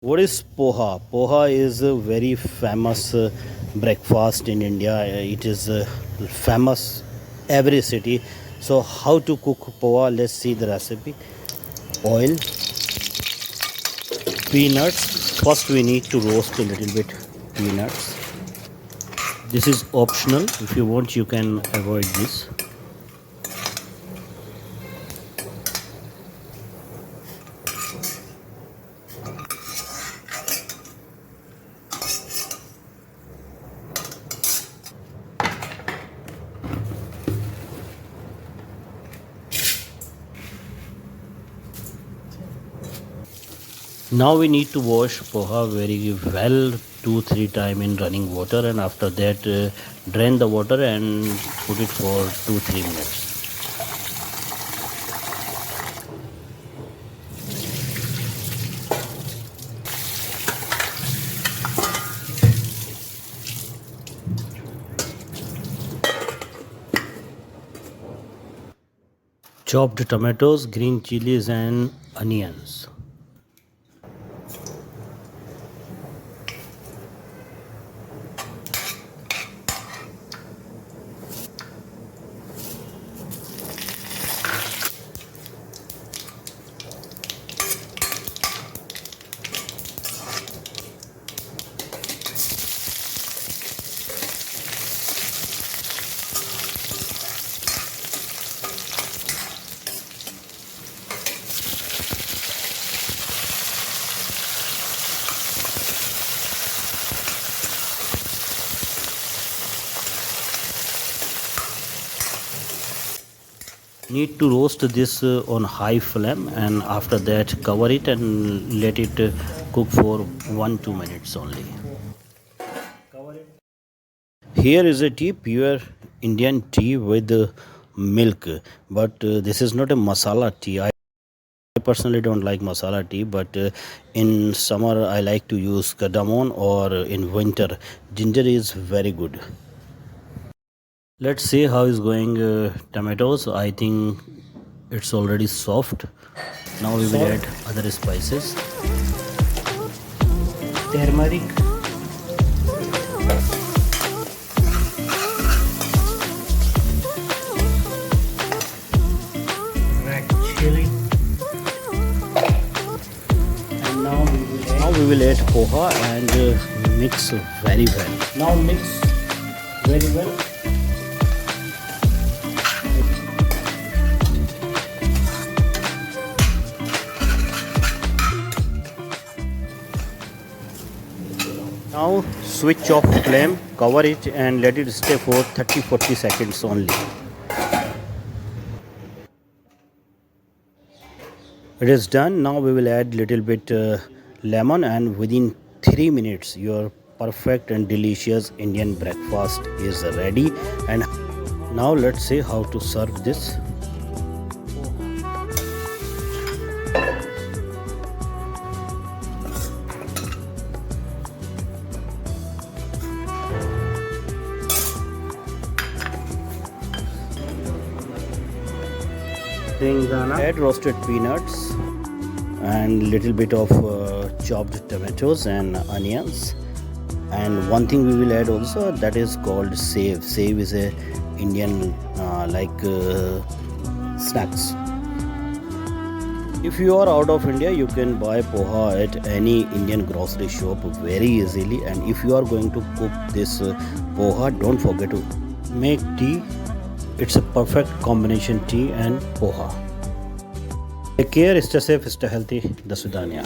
What is poha? Poha is a very famous breakfast in India. It is famous every city. So how to cook poha? Let's see the recipe. Oil, peanuts. First we need to roast a little bit peanuts. This is optional. If you want, you can avoid this. Now we need to wash poha very well 2-3 times in running water, and after that drain the water and put it for 2-3 minutes. Chopped tomatoes, green chilies and onions. Need to roast this on high flame, and after that cover it and let it cook for 1-2 minutes only. Here is a tea, pure Indian tea with milk, but this is not a masala tea. I personally don't like masala tea, but in summer I like to use cardamom, or in winter ginger is very good. Let's see how is going tomatoes. I think it's already soft. Now we will add other spices. Turmeric, red chili, and now we will add poha and mix very well. Now mix very well. Now switch off the flame, cover it and let it stay for 30-40 seconds only. It is done. Now we will add little bit lemon, and within 3 minutes your perfect and delicious Indian breakfast is ready. And now let's see how to serve this. Add roasted peanuts and little bit of chopped tomatoes and onions, and one thing we will add also, that is called save. Save is a Indian snacks. If you are out of India, you can buy poha at any Indian grocery shop very easily. And if you are going to cook this poha, don't forget to make tea. It's a perfect combination, tea and poha. Take care, stay safe, stay healthy. Dasvidanya.